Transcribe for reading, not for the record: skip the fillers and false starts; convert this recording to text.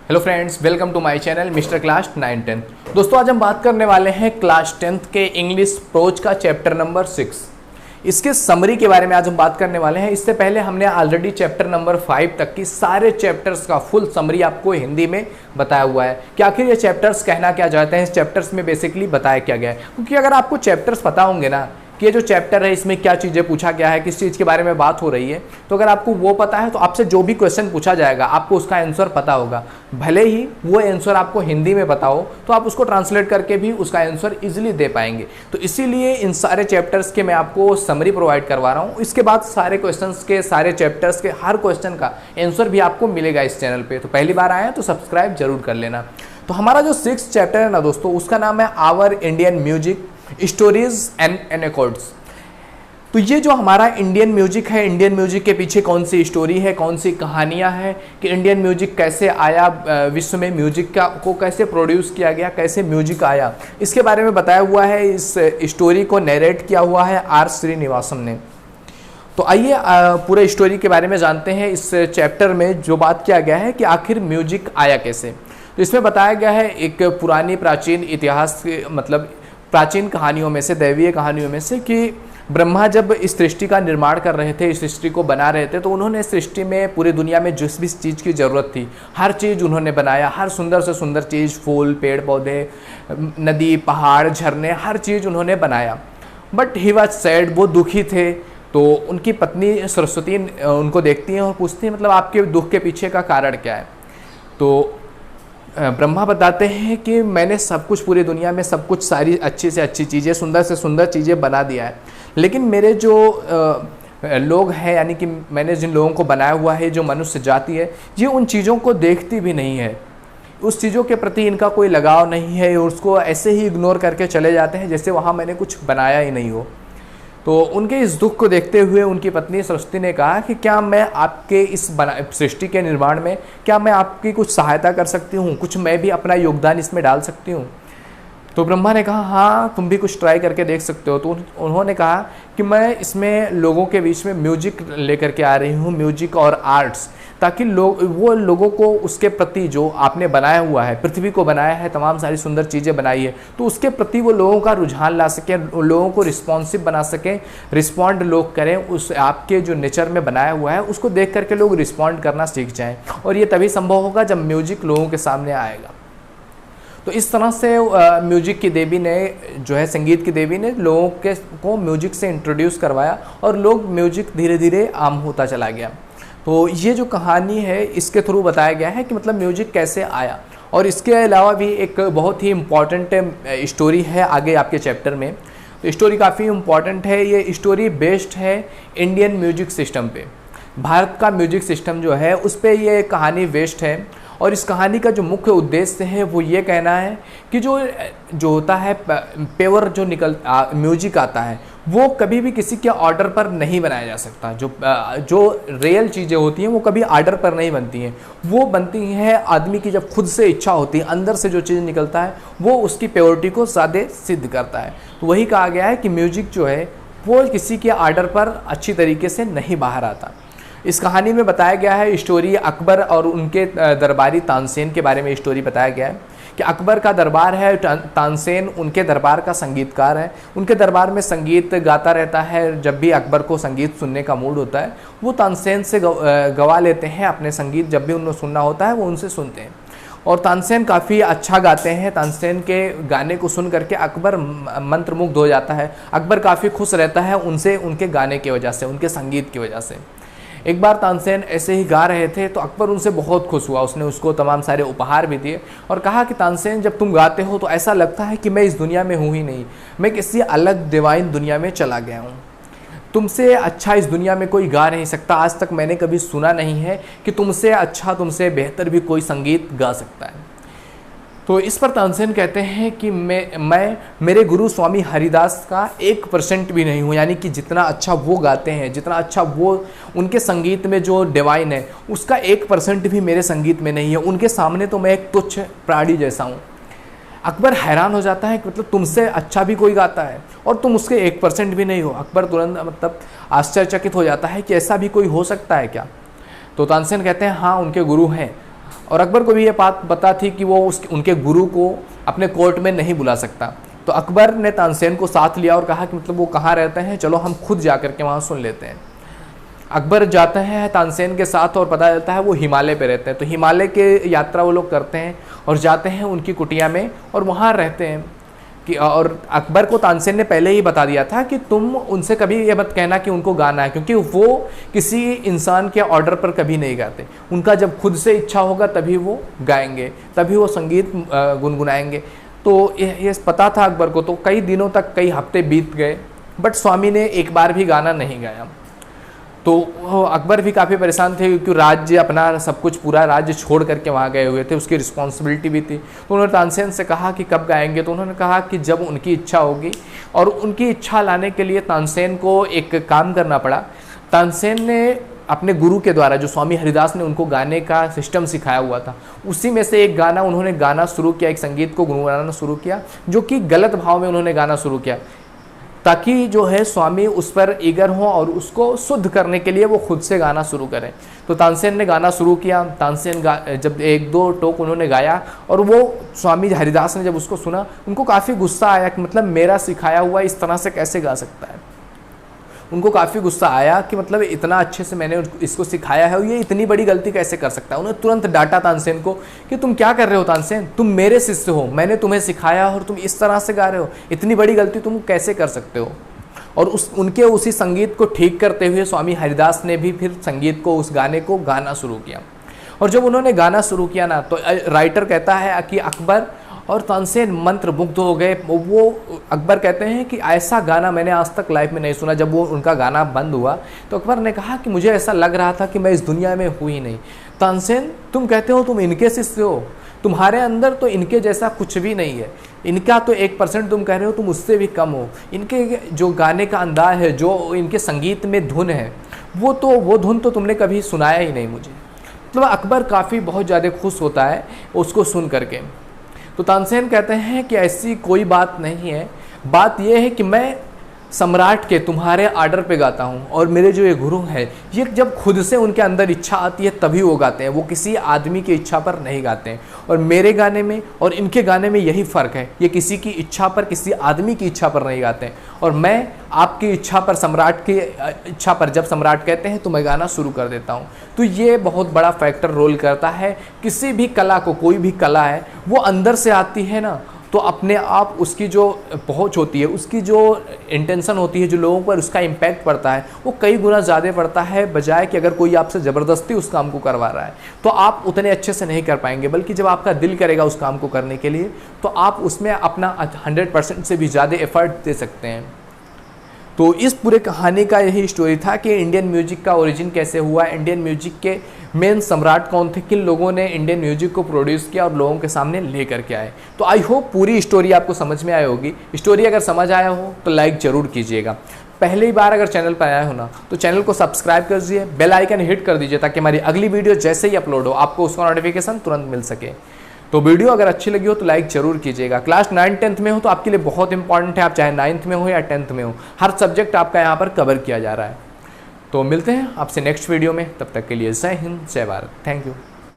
Hello friends, welcome to my channel mister class 9-10। दोस्तों, आज हम बात करने वाले हैं क्लास 10th के इंग्लिश प्रोज का चैप्टर नंबर 6। इसके समरी के बारे में आज हम बात करने वाले हैं। इससे पहले हमने ऑलरेडी चैप्टर नंबर 5 तक की सारे चैप्टर्स का फुल समरी आपको हिंदी में बताया हुआ है कि आखिर ये चैप्टर्स कहना क्या चाहते हैं, इस चैप्टर्स में बेसिकली बताया क्या गया है। क्योंकि अगर आपको चैप्टर्स पता होंगे ना कि ये जो चैप्टर है इसमें क्या चीज़ें पूछा गया है, किस चीज़ के बारे में बात हो रही है, तो अगर आपको वो पता है तो आपसे जो भी क्वेश्चन पूछा जाएगा आपको उसका आंसर पता होगा। भले ही वो आंसर आपको हिंदी में पता हो तो आप उसको ट्रांसलेट करके भी उसका आंसर इजीली दे पाएंगे। तो इसीलिए इन सारे चैप्टर्स के मैं आपको समरी प्रोवाइड करवा रहा हूँ। इसके बाद सारे क्वेश्चंस के, सारे चैप्टर्स के हर क्वेश्चन का आंसर भी आपको मिलेगा इस चैनल पर। तो पहली बार आए हैं तो सब्सक्राइब जरूर कर लेना। तो हमारा जो 6th चैप्टर है ना दोस्तों, उसका नाम है our Indian music stories and anecdotes. तो ये जो हमारा इंडियन म्यूजिक है, इंडियन म्यूजिक के पीछे कौन सी स्टोरी है, कौन सी कहानियाँ हैं, कि इंडियन म्यूजिक कैसे आया, विश्व में म्यूजिक को कैसे प्रोड्यूस किया गया, कैसे म्यूजिक आया, इसके बारे में बताया हुआ है। इस स्टोरी को नरेट किया हुआ है आर श्रीनिवासन ने। तो आइए पूरे स्टोरी के बारे में जानते हैं। इस चैप्टर में जो बात किया गया है कि आखिर म्यूजिक आया कैसे, तो इसमें बताया गया है एक पुरानी प्राचीन इतिहास के, मतलब प्राचीन कहानियों में से, दैवीय कहानियों में से, कि ब्रह्मा जब इस सृष्टि का निर्माण कर रहे थे, इस सृष्टि को बना रहे थे, तो उन्होंने सृष्टि में पूरी दुनिया में जिस भी चीज़ की ज़रूरत थी हर चीज़ उन्होंने बनाया। हर सुंदर से सुंदर चीज़, फूल, पेड़ पौधे, नदी, पहाड़, झरने, हर चीज़ उन्होंने बनाया। बट ही वॉज सैड, वो दुखी थे। तो उनकी पत्नी सरस्वती उनको देखती हैं और पूछती हैं, मतलब आपके दुख के पीछे का कारण क्या है। तो ब्रह्मा बताते हैं कि मैंने सब कुछ, पूरी दुनिया में सब कुछ, सारी अच्छी से अच्छी चीज़ें, सुंदर से सुंदर चीज़ें बना दिया है, लेकिन मेरे जो लोग हैं, यानी कि मैंने जिन लोगों को बनाया हुआ है, जो मनुष्य जाति है, ये उन चीज़ों को देखती भी नहीं है। उस चीज़ों के प्रति इनका कोई लगाव नहीं है, उसको ऐसे ही इग्नोर करके चले जाते हैं जैसे वहाँ मैंने कुछ बनाया ही नहीं हो। तो उनके इस दुख को देखते हुए उनकी पत्नी सरस्वती ने कहा कि क्या मैं आपके इस सृष्टि के निर्माण में, क्या मैं आपकी कुछ सहायता कर सकती हूँ, कुछ मैं भी अपना योगदान इसमें डाल सकती हूँ। तो ब्रह्मा ने कहा हाँ, तुम भी कुछ ट्राई करके देख सकते हो। तो उन्होंने कहा कि मैं इसमें लोगों के बीच में म्यूजिक लेकर के आ रही हूँ, म्यूजिक और आर्ट्स, ताकि वो लोगों को उसके प्रति, जो आपने बनाया हुआ है, पृथ्वी को बनाया है, तमाम सारी सुंदर चीज़ें बनाई है, तो उसके प्रति वो लोगों का रुझान ला सकें, लोगों को रिस्पॉन्सिव बना सकें, रिस्पॉन्ड लोग करें उस आपके जो नेचर में बनाया हुआ है, उसको देख करके लोग रिस्पॉन्ड करना सीख जाएँ। और ये तभी संभव होगा जब म्यूजिक लोगों के सामने आएगा। तो इस तरह से म्यूजिक की देवी ने, जो है संगीत की देवी ने, लोगों को म्यूजिक से इंट्रोड्यूस करवाया और लोग म्यूजिक धीरे धीरे आम होता चला गया। तो ये जो कहानी है इसके थ्रू बताया गया है कि मतलब म्यूजिक कैसे आया। और इसके अलावा भी एक बहुत ही इम्पॉर्टेंट स्टोरी है आगे आपके चैप्टर में। तो स्टोरी काफ़ी इम्पॉर्टेंट है। ये स्टोरी बेस्ड है इंडियन म्यूजिक सिस्टम पे। भारत का म्यूजिक सिस्टम जो है उस पर ये कहानी बेस्ड है। और इस कहानी का जो मुख्य उद्देश्य है वो ये कहना है कि जो होता है पेवर, जो म्यूजिक आता है, वो कभी भी किसी के ऑर्डर पर नहीं बनाया जा सकता। जो रियल चीज़ें होती हैं वो कभी ऑर्डर पर नहीं बनती हैं, वो बनती हैं आदमी की जब खुद से इच्छा होती है, अंदर से जो चीज़ निकलता है वो उसकी प्योरिटी को ज़्यादा सिद्ध करता है। तो वही कहा गया है कि म्यूजिक जो है वो किसी के ऑर्डर पर अच्छी तरीके से नहीं बाहर आता। इस कहानी में बताया गया है स्टोरी अकबर और उनके दरबारी तानसेन के बारे में स्टोरी बताया गया है कि अकबर का दरबार है, तानसेन उनके दरबार का संगीतकार है। उनके दरबार में संगीत गाता रहता है। जब भी अकबर को संगीत सुनने का मूड होता है वो तानसेन से गवा लेते हैं अपने संगीत। जब भी उन्हें सुनना होता है वो उनसे सुनते हैं। और तानसेन काफ़ी अच्छा गाते हैं। तानसेन के गाने को सुन करके अकबर मंत्रमुग्ध हो जाता है। अकबर काफ़ी खुश रहता है उनसे, उनके गाने की वजह से, उनके संगीत की वजह से। एक बार तानसेन ऐसे ही गा रहे थे तो अकबर उनसे बहुत खुश हुआ। उसने उसको तमाम सारे उपहार भी दिए और कहा कि तानसेन, जब तुम गाते हो तो ऐसा लगता है कि मैं इस दुनिया में हूँ ही नहीं, मैं किसी अलग डिवाइन दुनिया में चला गया हूँ। तुमसे अच्छा इस दुनिया में कोई गा नहीं सकता। आज तक मैंने कभी सुना नहीं है कि तुमसे अच्छा, तुमसे बेहतर भी कोई संगीत गा सकता है। तो इस पर तानसेन कहते हैं कि मैं मेरे गुरु स्वामी हरिदास का 1% भी नहीं हूँ, यानी कि जितना अच्छा वो गाते हैं, जितना अच्छा वो उनके संगीत में जो डिवाइन है, उसका 1% भी मेरे संगीत में नहीं है। उनके सामने तो मैं एक तुच्छ प्राणी जैसा हूँ। अकबर हैरान हो जाता है कि मतलब तुमसे अच्छा भी कोई गाता है और तुम उसके 1% भी नहीं हो। अकबर तुरंत मतलब आश्चर्यचकित हो जाता है कि ऐसा भी कोई हो सकता है क्या। तो तानसेन कहते हैं हाँ, उनके गुरु हैं। और अकबर को भी ये बात पता थी कि वो उनके गुरु को अपने कोर्ट में नहीं बुला सकता। तो अकबर ने तानसेन को साथ लिया और कहा कि मतलब वो कहाँ रहते हैं, चलो हम खुद जा कर के वहाँ सुन लेते हैं। अकबर जाते हैं तानसेन के साथ और पता चलता है वो हिमालय पे रहते हैं। तो हिमालय के यात्रा वो लोग करते हैं और जाते हैं उनकी कुटिया में और वहाँ रहते हैं कि, और अकबर को तानसेन ने पहले ही बता दिया था कि तुम उनसे कभी ये मत कहना कि उनको गाना है, क्योंकि वो किसी इंसान के ऑर्डर पर कभी नहीं गाते। उनका जब खुद से इच्छा होगा तभी वो गाएंगे, तभी वो संगीत गुनगुनाएंगे। तो ये पता था अकबर को। तो कई दिनों तक, कई हफ्ते बीत गए, बट स्वामी ने एक बार भी गाना नहीं गाया। तो अकबर भी काफ़ी परेशान थे, क्योंकि राज्य अपना सब कुछ, पूरा राज्य छोड़ करके वहाँ गए हुए थे, उसकी रिस्पॉन्सिबिलिटी भी थी। तो उन्होंने तानसेन से कहा कि कब गाएंगे। तो उन्होंने कहा कि जब उनकी इच्छा होगी। और उनकी इच्छा लाने के लिए तानसेन को एक काम करना पड़ा। तानसेन ने अपने गुरु के द्वारा, जो स्वामी हरिदास ने उनको गाने का सिस्टम सिखाया हुआ था, उसी में से एक गाना उन्होंने गाना शुरू किया, एक संगीत को गुनगुनाना शुरू किया, जो कि गलत भाव में उन्होंने गाना शुरू किया, ताकि जो है स्वामी उस पर ईगर हों और उसको शुद्ध करने के लिए वो खुद से गाना शुरू करें। तो तानसेन ने गाना शुरू किया। तानसेन जब एक दो टोक उन्होंने गाया और वो स्वामी हरिदास ने जब उसको सुना, उनको काफ़ी गुस्सा आया कि मतलब मेरा सिखाया हुआ इस तरह से कैसे गा सकता है। उनको काफ़ी गुस्सा आया कि मतलब इतना अच्छे से मैंने इसको सिखाया है और ये इतनी बड़ी गलती कैसे कर सकता है। उन्होंने तुरंत डांटा तानसेन को कि तुम क्या कर रहे हो तानसेन, तुम मेरे शिष्य हो, मैंने तुम्हें सिखाया और तुम इस तरह से गा रहे हो, इतनी बड़ी गलती तुम कैसे कर सकते हो। और उनके उसी संगीत को ठीक करते हुए स्वामी हरिदास ने भी फिर संगीत को, उस गाने को गाना शुरू किया। और जब उन्होंने गाना शुरू किया ना, तो राइटर कहता है कि अकबर और तानसेन मंत्रमुग्ध हो गए। वो अकबर कहते हैं कि ऐसा गाना मैंने आज तक लाइफ में नहीं सुना। जब वो उनका गाना बंद हुआ तो अकबर ने कहा कि मुझे ऐसा लग रहा था कि मैं इस दुनिया में हूँ ही नहीं। तानसेन, तुम कहते हो तुम इनके शिष्य हो, तुम्हारे अंदर तो इनके जैसा कुछ भी नहीं है। इनका तो 1% तुम कह रहे हो, तुम उससे भी कम हो। इनके जो गाने का अंदाज है, जो इनके संगीत में धुन है, वो धुन तो तुमने कभी सुनाया ही नहीं मुझे। मतलब अकबर काफ़ी बहुत ज़्यादा खुश होता है उसको सुन करके। तो तानसेन कहते हैं कि ऐसी कोई बात नहीं है, बात यह है कि मैं सम्राट के तुम्हारे आर्डर पे गाता हूँ और मेरे जो ये गुरु हैं, ये जब खुद से उनके अंदर इच्छा आती है तभी वो गाते हैं, वो किसी आदमी की इच्छा पर नहीं गाते हैं। और मेरे गाने में और इनके गाने में यही फ़र्क है, ये किसी की इच्छा पर, किसी आदमी की इच्छा पर नहीं गाते हैं। और मैं आपकी इच्छा पर, सम्राट की इच्छा पर, जब सम्राट कहते हैं तो मैं गाना शुरू कर देता हूँ। तो ये बहुत बड़ा फैक्टर रोल करता है। किसी भी कला को, कोई भी कला है वो अंदर से आती है ना, तो अपने आप उसकी जो पहुंच होती है, उसकी जो इंटेंशन होती है, जो लोगों पर उसका इम्पैक्ट पड़ता है, वो कई गुना ज़्यादा पड़ता है, बजाय कि अगर कोई आपसे ज़बरदस्ती उस काम को करवा रहा है तो आप उतने अच्छे से नहीं कर पाएंगे। बल्कि जब आपका दिल करेगा उस काम को करने के लिए तो आप उसमें अपना 100% से भी ज़्यादा एफर्ट दे सकते हैं। तो इस पूरे कहानी का यही स्टोरी था कि इंडियन म्यूजिक का ओरिजिन कैसे हुआ, इंडियन म्यूजिक के मेन सम्राट कौन थे, किन लोगों ने इंडियन म्यूजिक को प्रोड्यूस किया और लोगों के सामने लेकर के आए। तो आई होप पूरी स्टोरी आपको समझ में आई होगी। स्टोरी अगर समझ आया हो तो लाइक ज़रूर कीजिएगा। पहली बार अगर चैनल पर आया हो ना तो चैनल को सब्सक्राइब कर दीजिए, बेल आइकन हिट कर दीजिए, ताकि हमारी अगली वीडियो जैसे ही अपलोड हो आपको उसका नोटिफिकेशन तुरंत मिल सके। तो वीडियो अगर अच्छी लगी हो तो लाइक जरूर कीजिएगा। क्लास 9-10th में हो तो आपके लिए बहुत इंपॉर्टेंट है, आप चाहे 9th में हो या 10th में हो, हर सब्जेक्ट आपका यहाँ पर कवर किया जा रहा है। तो मिलते हैं आपसे नेक्स्ट वीडियो में, तब तक के लिए जय हिंद, जय भारत, थैंक यू।